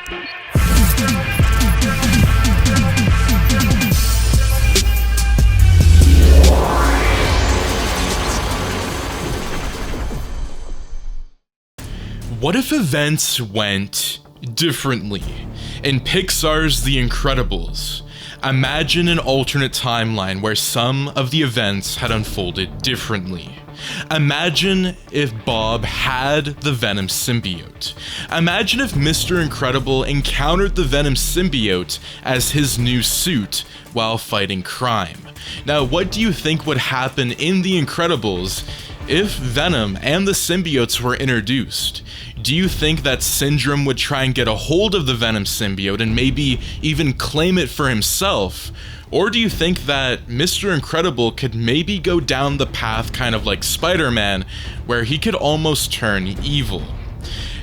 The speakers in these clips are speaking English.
What if events went differently? In Pixar's The Incredibles, imagine an alternate timeline where some of the events had unfolded differently. Imagine if Bob had the Venom Symbiote. Imagine if Mr. Incredible encountered the Venom Symbiote as his new suit while fighting crime. Now, what do you think would happen in The Incredibles if Venom and the symbiotes were introduced? Do you think that Syndrome would try and get a hold of the Venom symbiote and maybe even claim it for himself? Or do you think that Mr. Incredible could maybe go down the path kind of like Spider-Man, where he could almost turn evil?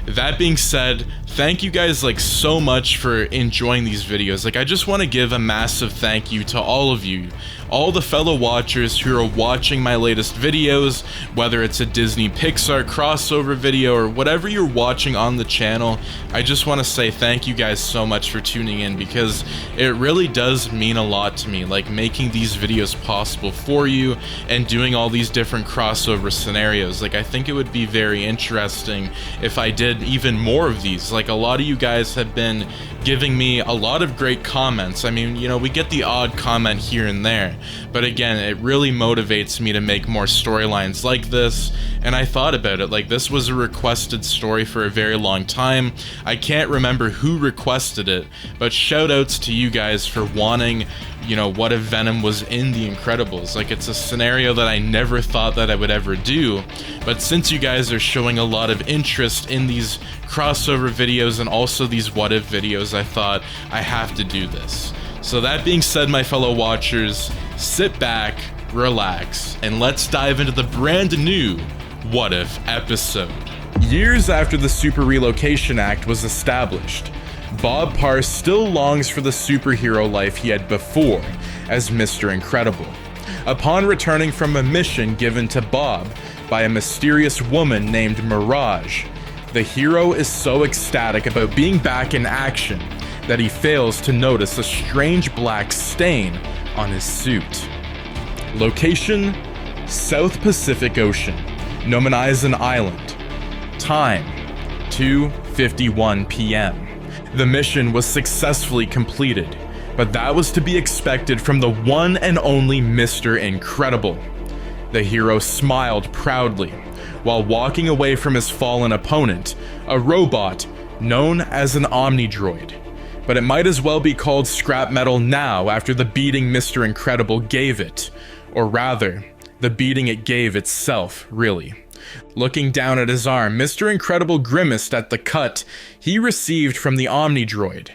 That being said, thank you guys so much for enjoying these videos. I just want to give a massive thank you to all of you, all the fellow watchers who are watching my latest videos, whether it's a Disney Pixar crossover video or whatever you're watching on the channel. I just want to say thank you guys so much for tuning in, because it really does mean a lot to me, making these videos possible for you and doing all these different crossover scenarios. I think it would be very interesting if I did even more of these. A lot of you guys have been giving me a lot of great comments. I mean, we get the odd comment here and there, but again, it really motivates me to make more storylines like this. And I thought about it, this was a requested story for a very long time. I can't remember who requested it, but shout outs to you guys for wanting, what if Venom was in The Incredibles. It's a scenario that I never thought that I would ever do, but since you guys are showing a lot of interest in these crossover videos and also these what if videos, I thought I have to do this. So that being said, my fellow watchers, sit back, relax, and let's dive into the brand new What If episode. Years after the Super Relocation Act was established, Bob Parr still longs for the superhero life he had before as Mr. Incredible. Upon returning from a mission given to Bob by a mysterious woman named Mirage, the hero is so ecstatic about being back in action that he fails to notice a strange black stain on his suit. Location: South Pacific Ocean, Nomanizen Island. Time: 2:51 p.m. The mission was successfully completed, but that was to be expected from the one and only Mr. Incredible. The hero smiled proudly while walking away from his fallen opponent, a robot known as an Omnidroid. But it might as well be called scrap metal now after the beating Mr. Incredible gave it. Or rather, the beating it gave itself, really. Looking down at his arm, Mr. Incredible grimaced at the cut he received from the Omnidroid.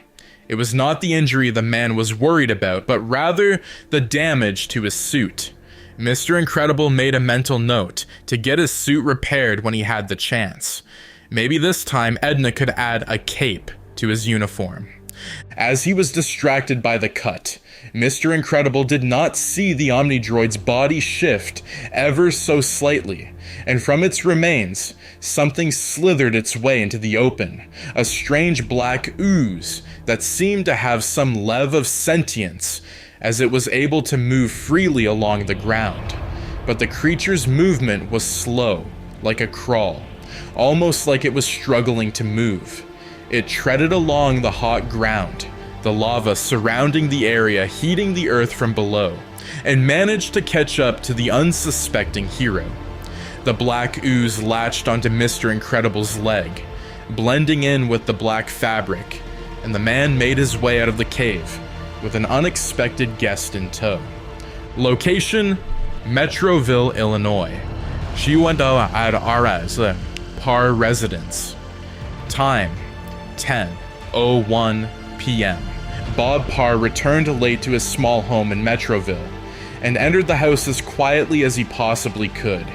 It was not the injury the man was worried about, but rather the damage to his suit. Mr. Incredible made a mental note to get his suit repaired when he had the chance. Maybe this time Edna could add a cape to his uniform. As he was distracted by the cut, Mr. Incredible did not see the Omnidroid's body shift ever so slightly, and from its remains, something slithered its way into the open, a strange black ooze that seemed to have some lev of sentience, as it was able to move freely along the ground. But the creature's movement was slow, like a crawl, almost like it was struggling to move. It treaded along the hot ground, the lava surrounding the area heating the earth from below, and managed to catch up to the unsuspecting hero. The black ooze latched onto Mr. Incredible's leg, blending in with the black fabric, and the man made his way out of the cave with an unexpected guest in tow. Location: Metroville, Illinois. Chihuahua ad Aras, Parr residence. Time: 10:01 p.m. Bob Parr returned late to his small home in Metroville and entered the house as quietly as he possibly could.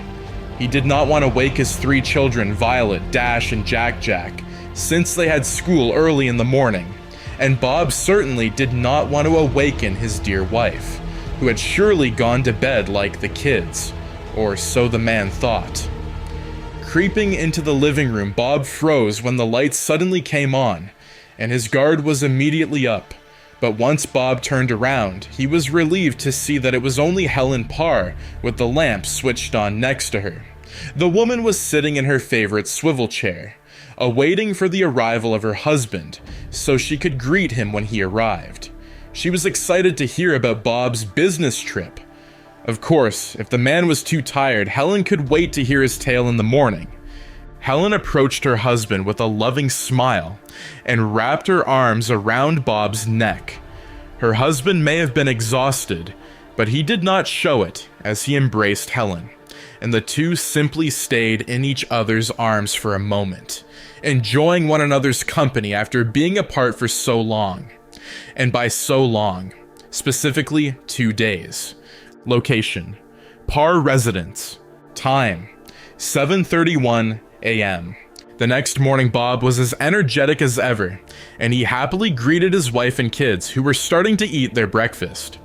He did not want to wake his three children, Violet, Dash, and Jack, since they had school early in the morning, and Bob certainly did not want to awaken his dear wife, who had surely gone to bed like the kids, or so the man thought. Creeping into the living room, Bob froze when the lights suddenly came on, and his guard was immediately up. But once Bob turned around, he was relieved to see that it was only Helen Parr with the lamp switched on next to her. The woman was sitting in her favorite swivel chair, awaiting for the arrival of her husband so she could greet him when he arrived. She was excited to hear about Bob's business trip. Of course, if the man was too tired, Helen could wait to hear his tale in the morning. Helen approached her husband with a loving smile and wrapped her arms around Bob's neck. Her husband may have been exhausted, but he did not show it as he embraced Helen, and the two simply stayed in each other's arms for a moment, enjoying one another's company after being apart for so long. And by so long, specifically 2 days. Location: Parr residence. Time: 7:31 a.m. The next morning, Bob was as energetic as ever, and he happily greeted his wife and kids, who were starting to eat their breakfast.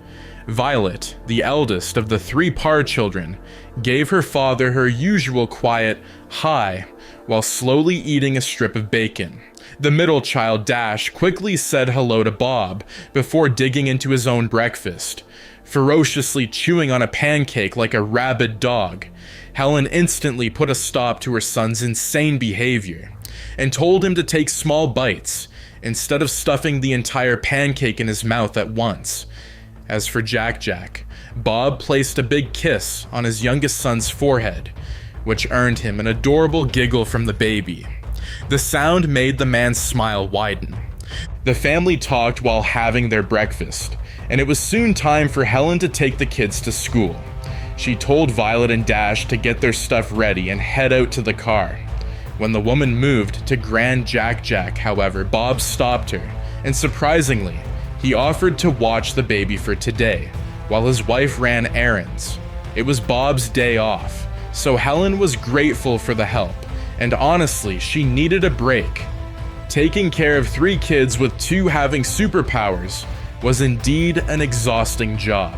Violet, the eldest of the 3 Parr children, gave her father her usual quiet hi while slowly eating a strip of bacon. The middle child, Dash, quickly said hello to Bob before digging into his own breakfast, ferociously chewing on a pancake like a rabid dog. Helen instantly put a stop to her son's insane behavior and told him to take small bites instead of stuffing the entire pancake in his mouth at once. As for Jack, Bob placed a big kiss on his youngest son's forehead, which earned him an adorable giggle from the baby. The sound made the man's smile widen. The family talked while having their breakfast, and it was soon time for Helen to take the kids to school. She told Violet and Dash to get their stuff ready and head out to the car. When the woman moved to Grand Jack, however, Bob stopped her, and surprisingly, he offered to watch the baby for today, while his wife ran errands. It was Bob's day off, so Helen was grateful for the help, and honestly, she needed a break. Taking care of 3 kids with 2 having superpowers was indeed an exhausting job.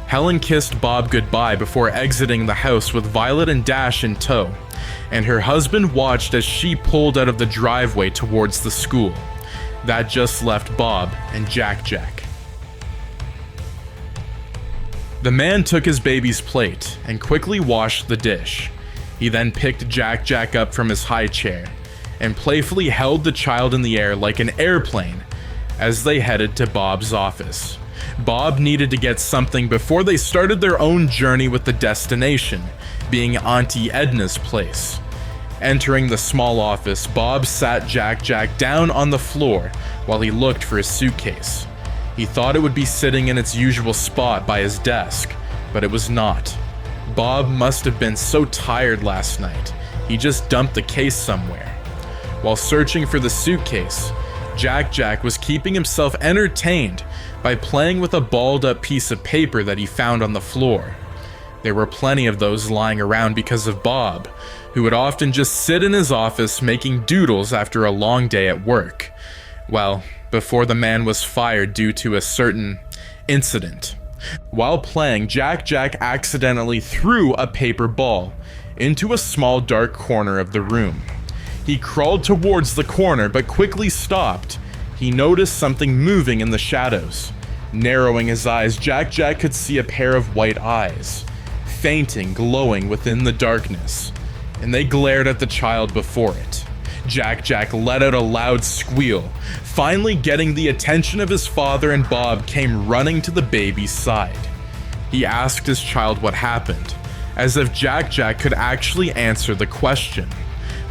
Helen kissed Bob goodbye before exiting the house with Violet and Dash in tow, and her husband watched as she pulled out of the driveway towards the school. That just left Bob and Jack. The man took his baby's plate and quickly washed the dish. He then picked Jack up from his high chair and playfully held the child in the air like an airplane as they headed to Bob's office. Bob needed to get something before they started their own journey with the destination, being Auntie Edna's place. Entering the small office, Bob sat Jack down on the floor while he looked for his suitcase. He thought it would be sitting in its usual spot by his desk, but it was not. Bob must have been so tired last night, he just dumped the case somewhere. While searching for the suitcase, Jack was keeping himself entertained by playing with a balled up piece of paper that he found on the floor. There were plenty of those lying around because of Bob, who would often just sit in his office making doodles after a long day at work. Well, before the man was fired due to a certain incident. While playing, Jack accidentally threw a paper ball into a small dark corner of the room. He crawled towards the corner but quickly stopped. He noticed something moving in the shadows. Narrowing his eyes, Jack could see a pair of white eyes, fainting, glowing within the darkness, and they glared at the child before it. Jack let out a loud squeal, finally getting the attention of his father, and Bob came running to the baby's side. He asked his child what happened, as if Jack could actually answer the question.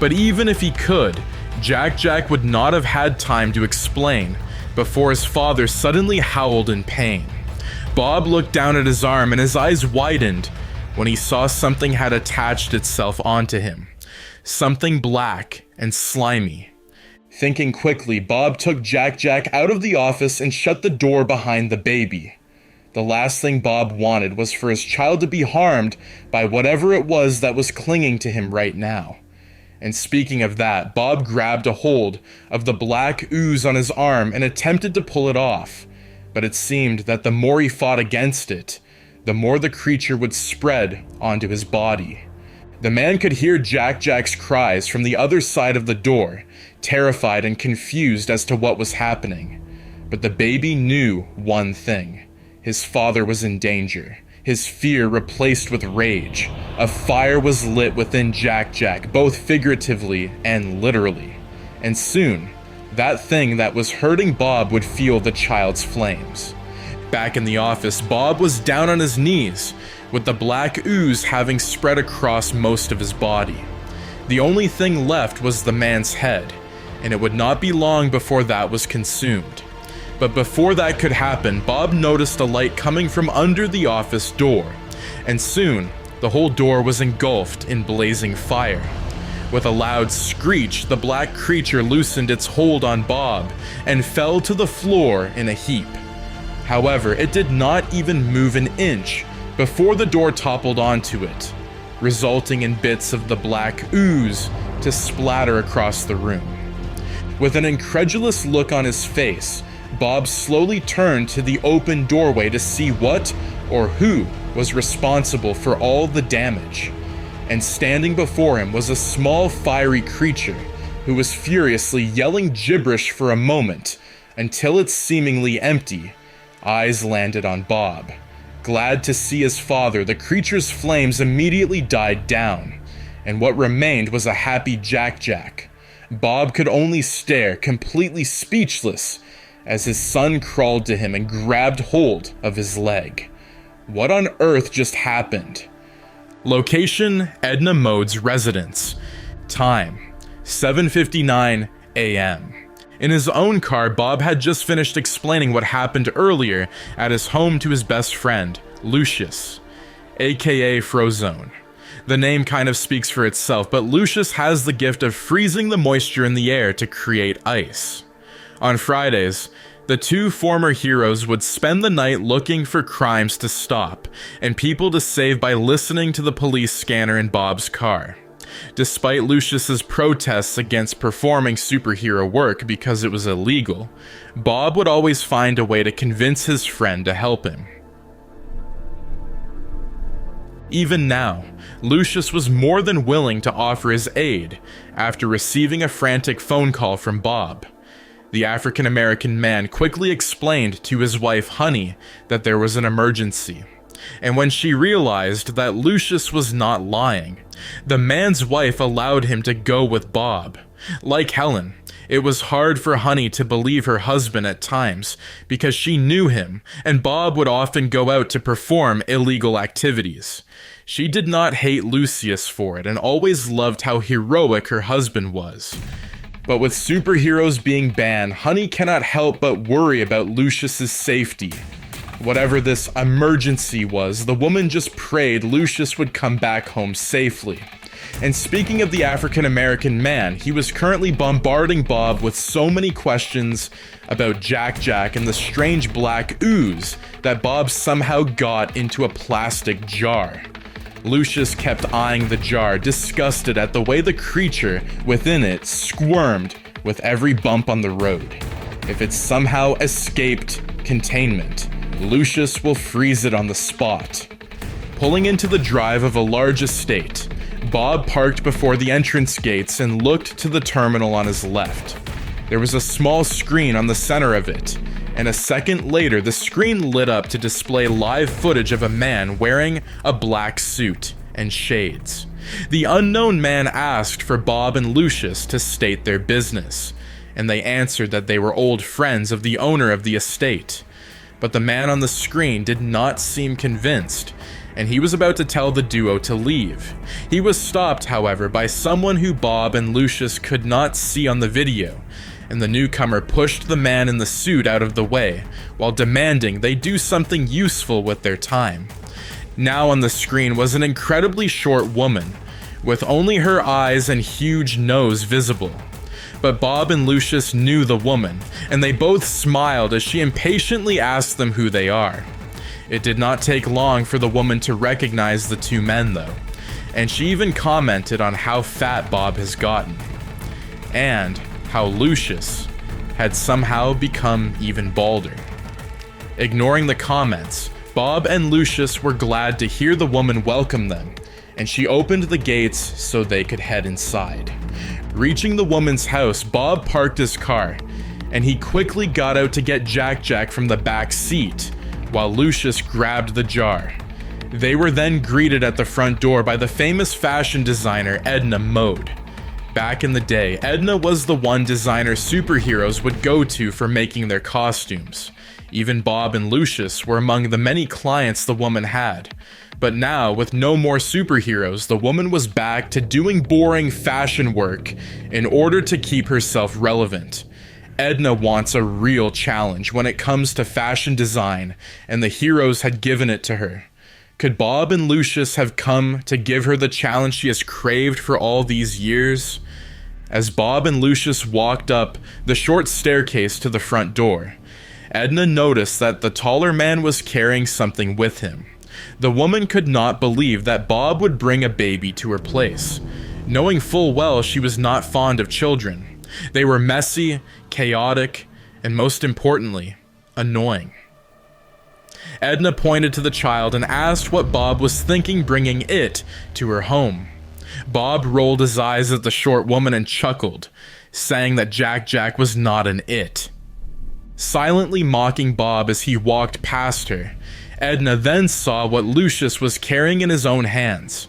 But even if he could, Jack would not have had time to explain before his father suddenly howled in pain. Bob looked down at his arm and his eyes widened when he saw something had attached itself onto him. Something black and slimy. Thinking quickly, Bob took Jack out of the office and shut the door behind the baby. The last thing Bob wanted was for his child to be harmed by whatever it was that was clinging to him right now. And speaking of that, Bob grabbed a hold of the black ooze on his arm and attempted to pull it off, but it seemed that the more he fought against it, the more the creature would spread onto his body. The man could hear Jack's cries from the other side of the door, terrified and confused as to what was happening. But the baby knew one thing. His father was in danger. His fear replaced with rage. A fire was lit within Jack, both figuratively and literally. And soon, that thing that was hurting Bob would feel the child's flames. Back in the office, Bob was down on his knees, with the black ooze having spread across most of his body. The only thing left was the man's head, and it would not be long before that was consumed. But before that could happen, Bob noticed a light coming from under the office door, and soon, the whole door was engulfed in blazing fire. With a loud screech, the black creature loosened its hold on Bob and fell to the floor in a heap. However, it did not even move an inch before the door toppled onto it, resulting in bits of the black ooze to splatter across the room. With an incredulous look on his face, Bob slowly turned to the open doorway to see what or who was responsible for all the damage. And standing before him was a small fiery creature who was furiously yelling gibberish for a moment until its seemingly empty eyes landed on Bob. Glad to see his father, the creature's flames immediately died down, and what remained was a happy Jack. Bob could only stare, completely speechless, as his son crawled to him and grabbed hold of his leg. What on earth just happened? Location: Edna Mode's residence. Time: 7:59 a.m. In his own car, Bob had just finished explaining what happened earlier at his home to his best friend, Lucius, aka Frozone. The name kind of speaks for itself, but Lucius has the gift of freezing the moisture in the air to create ice. On Fridays, the two former heroes would spend the night looking for crimes to stop and people to save by listening to the police scanner in Bob's car. Despite Lucius's protests against performing superhero work because it was illegal, Bob would always find a way to convince his friend to help him. Even now, Lucius was more than willing to offer his aid after receiving a frantic phone call from Bob. The African-American man quickly explained to his wife, Honey, that there was an emergency. And when she realized that Lucius was not lying, the man's wife allowed him to go with Bob. Like Helen, it was hard for Honey to believe her husband at times because she knew him, and Bob would often go out to perform illegal activities. She did not hate Lucius for it and always loved how heroic her husband was. But with superheroes being banned, Honey cannot help but worry about Lucius's safety. Whatever this emergency was, the woman just prayed Lucius would come back home safely. And speaking of the African-American man, he was currently bombarding Bob with so many questions about Jack and the strange black ooze that Bob somehow got into a plastic jar. Lucius kept eyeing the jar, disgusted at the way the creature within it squirmed with every bump on the road. If it somehow escaped containment, Lucius will freeze it on the spot. Pulling into the drive of a large estate, Bob parked before the entrance gates and looked to the terminal on his left. There was a small screen on the center of it, and a second later the screen lit up to display live footage of a man wearing a black suit and shades. The unknown man asked for Bob and Lucius to state their business, and they answered that they were old friends of the owner of the estate. But the man on the screen did not seem convinced, and he was about to tell the duo to leave. He was stopped, however, by someone who Bob and Lucius could not see on the video, and the newcomer pushed the man in the suit out of the way, while demanding they do something useful with their time. Now on the screen was an incredibly short woman, with only her eyes and huge nose visible. But Bob and Lucius knew the woman, and they both smiled as she impatiently asked them who they are. It did not take long for the woman to recognize the two men, though, and she even commented on how fat Bob has gotten, and how Lucius had somehow become even balder. Ignoring the comments, Bob and Lucius were glad to hear the woman welcome them, and she opened the gates so they could head inside. Reaching the woman's house, Bob parked his car, and he quickly got out to get Jack from the back seat, while Lucius grabbed the jar. They were then greeted at the front door by the famous fashion designer Edna Mode. Back in the day, Edna was the one designer superheroes would go to for making their costumes. Even Bob and Lucius were among the many clients the woman had. But now, with no more superheroes, the woman was back to doing boring fashion work in order to keep herself relevant. Edna wants a real challenge when it comes to fashion design, and the heroes had given it to her. Could Bob and Lucius have come to give her the challenge she has craved for all these years? As Bob and Lucius walked up the short staircase to the front door, Edna noticed that the taller man was carrying something with him. The woman could not believe that Bob would bring a baby to her place, knowing full well she was not fond of children. They were messy, chaotic, and most importantly, annoying. Edna pointed to the child and asked what Bob was thinking bringing it to her home. Bob rolled his eyes at the short woman and chuckled, saying that Jack was not an it. Silently mocking Bob as he walked past her, Edna then saw what Lucius was carrying in his own hands.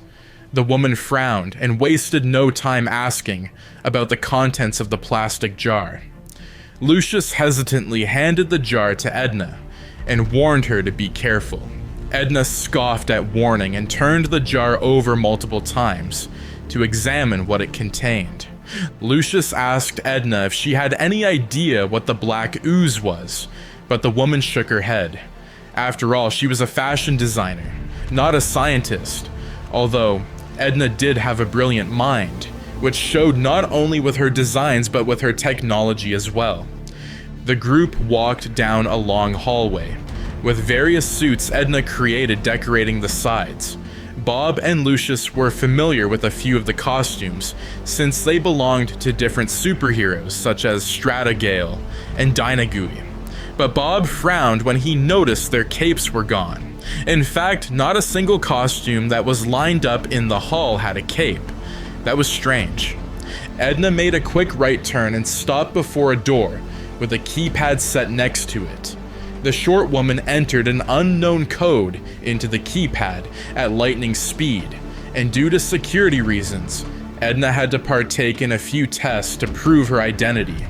The woman frowned and wasted no time asking about the contents of the plastic jar. Lucius hesitantly handed the jar to Edna and warned her to be careful. Edna scoffed at warning and turned the jar over multiple times to examine what it contained. Lucius asked Edna if she had any idea what the black ooze was, but the woman shook her head. After all, she was a fashion designer, not a scientist, although Edna did have a brilliant mind, which showed not only with her designs but with her technology as well. The group walked down a long hallway, with various suits Edna created decorating the sides. Bob and Lucius were familiar with a few of the costumes, since they belonged to different superheroes such as Stratagale and Dynagooey. But Bob frowned when he noticed their capes were gone. In fact, not a single costume that was lined up in the hall had a cape. That was strange. Edna made a quick right turn and stopped before a door with a keypad set next to it. The short woman entered an unknown code into the keypad at lightning speed, and due to security reasons, Edna had to partake in a few tests to prove her identity.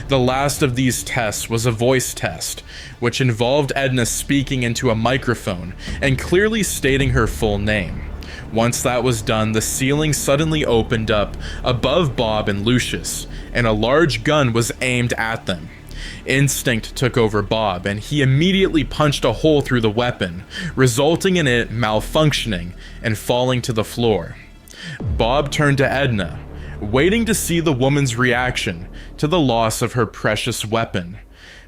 The last of these tests was a voice test, which involved Edna speaking into a microphone and clearly stating her full name. Once that was done, the ceiling suddenly opened up above Bob and Lucius, and a large gun was aimed at them. Instinct took over Bob, and he immediately punched a hole through the weapon, resulting in it malfunctioning and falling to the floor. Bob turned to Edna, waiting to see the woman's reaction to the loss of her precious weapon,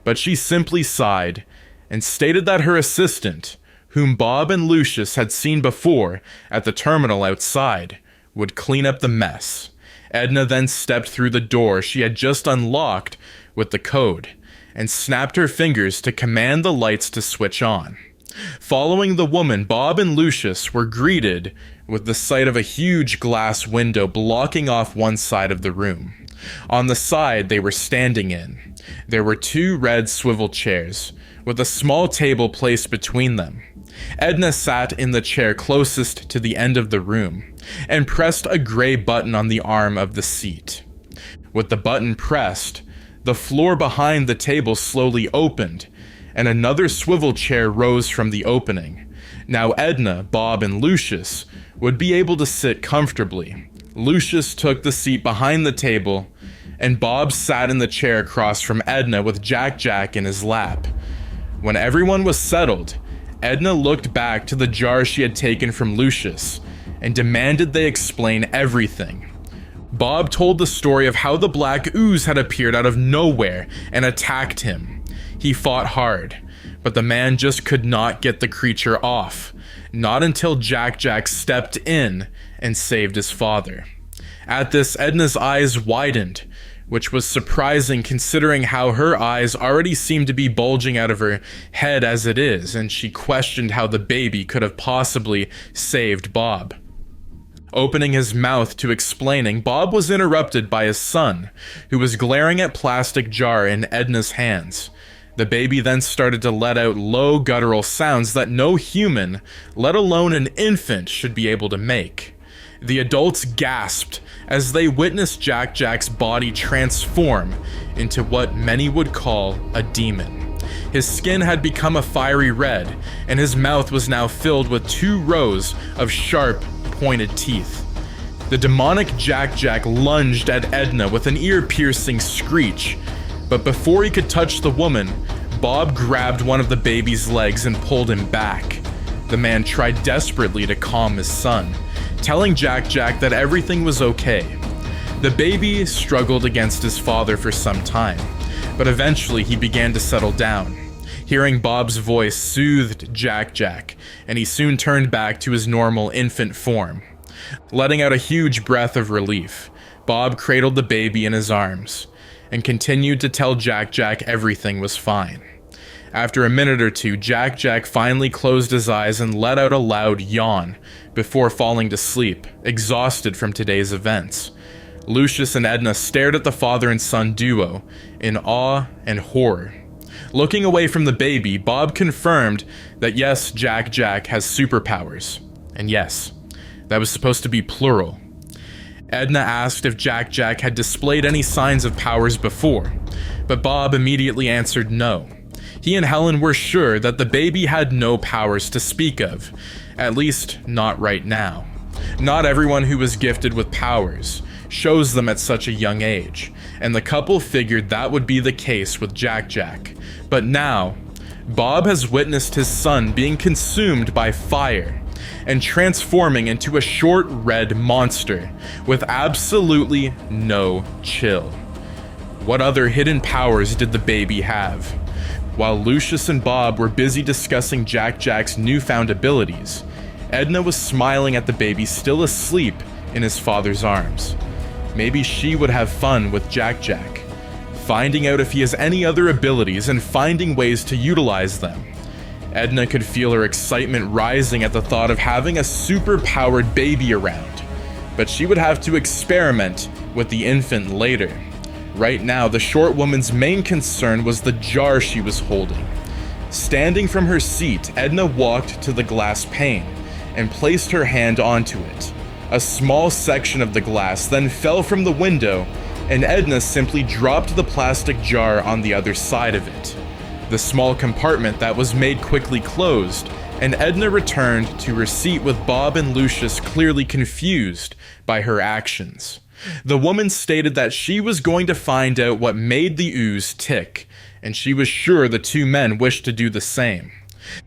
but she simply sighed and stated that her assistant, whom Bob and Lucius had seen before at the terminal outside, would clean up the mess. Edna then stepped through the door she had just unlocked with the code, and snapped her fingers to command the lights to switch on. Following the woman, Bob and Lucius were greeted with the sight of a huge glass window blocking off one side of the room. On the side they were standing in, there were two red swivel chairs, with a small table placed between them. Edna sat in the chair closest to the end of the room, and pressed a gray button on the arm of the seat. With the button pressed, the floor behind the table slowly opened, and another swivel chair rose from the opening. Now Edna, Bob, and Lucius would be able to sit comfortably. Lucius took the seat behind the table, and Bob sat in the chair across from Edna with Jack in his lap. When everyone was settled, Edna looked back to the jar she had taken from Lucius, and demanded they explain everything. Bob told the story of how the black ooze had appeared out of nowhere and attacked him. He fought hard, but the man just could not get the creature off, not until Jack stepped in and saved his father. At this, Edna's eyes widened, which was surprising considering how her eyes already seemed to be bulging out of her head as it is, and she questioned how the baby could have possibly saved Bob. Opening his mouth to explaining, Bob was interrupted by his son, who was glaring at plastic jar in Edna's hands. The baby then started to let out low guttural sounds that no human, let alone an infant, should be able to make. The adults gasped as they witnessed Jack Jack's body transform into what many would call a demon. His skin had become a fiery red, and his mouth was now filled with 2 rows of sharp, pointed teeth. The demonic Jack Jack lunged at Edna with an ear-piercing screech, but before he could touch the woman, Bob grabbed one of the baby's legs and pulled him back. The man tried desperately to calm his son, telling Jack Jack that everything was okay. The baby struggled against his father for some time, but eventually he began to settle down. Hearing Bob's voice soothed Jack Jack, and he soon turned back to his normal infant form. Letting out a huge breath of relief, Bob cradled the baby in his arms and continued to tell Jack Jack everything was fine. After a minute or two, Jack Jack finally closed his eyes and let out a loud yawn before falling to sleep, exhausted from today's events. Lucius and Edna stared at the father and son duo in awe and horror. Looking away from the baby, Bob confirmed that yes, Jack Jack has superpowers. And yes, that was supposed to be plural. Edna asked if Jack Jack had displayed any signs of powers before, but Bob immediately answered no. He and Helen were sure that the baby had no powers to speak of, at least not right now. Not everyone who was gifted with powers shows them at such a young age, and the couple figured that would be the case with Jack Jack. But now, Bob has witnessed his son being consumed by fire and transforming into a short red monster with absolutely no chill. What other hidden powers did the baby have? While Lucius and Bob were busy discussing Jack Jack's newfound abilities, Edna was smiling at the baby still asleep in his father's arms. Maybe she would have fun with Jack Jack, finding out if he has any other abilities and finding ways to utilize them. Edna could feel her excitement rising at the thought of having a super-powered baby around, but she would have to experiment with the infant later. Right now, the short woman's main concern was the jar she was holding. Standing from her seat, Edna walked to the glass pane and placed her hand onto it. A small section of the glass then fell from the window, and Edna simply dropped the plastic jar on the other side of it. The small compartment that was made quickly closed, and Edna returned to her seat with Bob and Lucius clearly confused by her actions. The woman stated that she was going to find out what made the ooze tick, and she was sure the 2 men wished to do the same.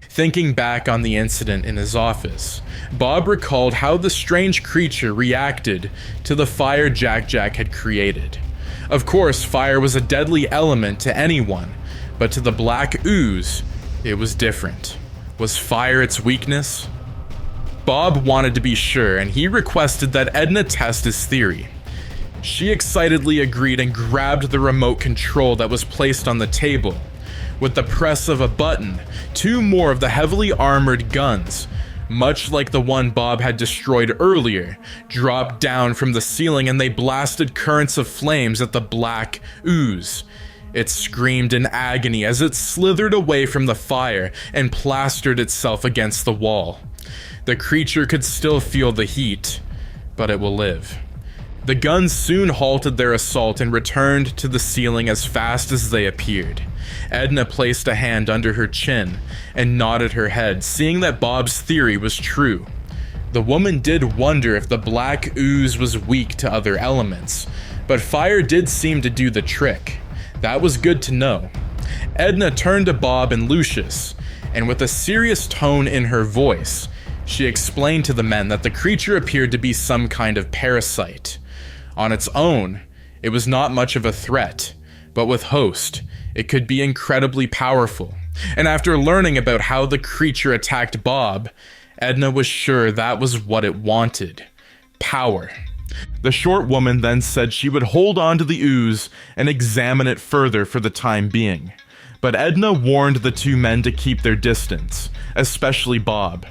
Thinking back on the incident in his office, Bob recalled how the strange creature reacted to the fire Jack Jack had created. Of course, fire was a deadly element to anyone, but to the black ooze, it was different. Was fire its weakness? Bob wanted to be sure, and he requested that Edna test his theory. She excitedly agreed and grabbed the remote control that was placed on the table. With the press of a button, 2 more of the heavily armored guns, much like the one Bob had destroyed earlier, dropped down from the ceiling, and they blasted currents of flames at the black ooze. It screamed in agony as it slithered away from the fire and plastered itself against the wall. The creature could still feel the heat, but it will live. The guns soon halted their assault and returned to the ceiling as fast as they appeared. Edna placed a hand under her chin and nodded her head, seeing that Bob's theory was true. The woman did wonder if the black ooze was weak to other elements, but fire did seem to do the trick. That was good to know. Edna turned to Bob and Lucius, and with a serious tone in her voice, she explained to the men that the creature appeared to be some kind of parasite. On its own, it was not much of a threat, but with host, it could be incredibly powerful. And after learning about how the creature attacked Bob, Edna was sure that was what it wanted: power. The short woman then said she would hold on to the ooze and examine it further for the time being. But Edna warned the 2 men to keep their distance, especially Bob.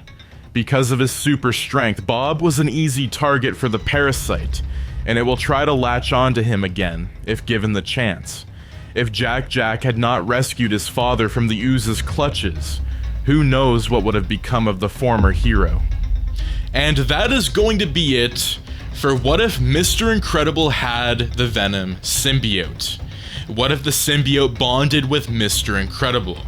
Because of his super strength, Bob was an easy target for the parasite, and it will try to latch onto him again, if given the chance. If Jack had not rescued his father from the ooze's clutches, who knows what would have become of the former hero. And that is going to be it for what if Mr. Incredible had the Venom Symbiote? What if the symbiote bonded with Mr. Incredible?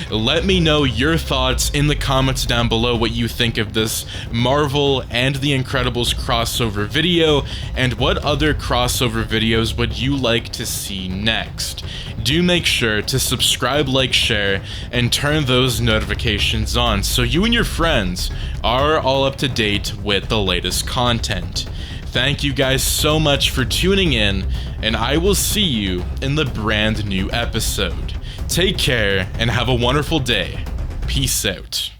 Let me know your thoughts in the comments down below, what you think of this Marvel and The Incredibles crossover video, and what other crossover videos would you like to see next. Do make sure to subscribe, like, share, and turn those notifications on so you and your friends are all up to date with the latest content. Thank you guys so much for tuning in, and I will see you in the brand new episode. Take care and have a wonderful day. Peace out.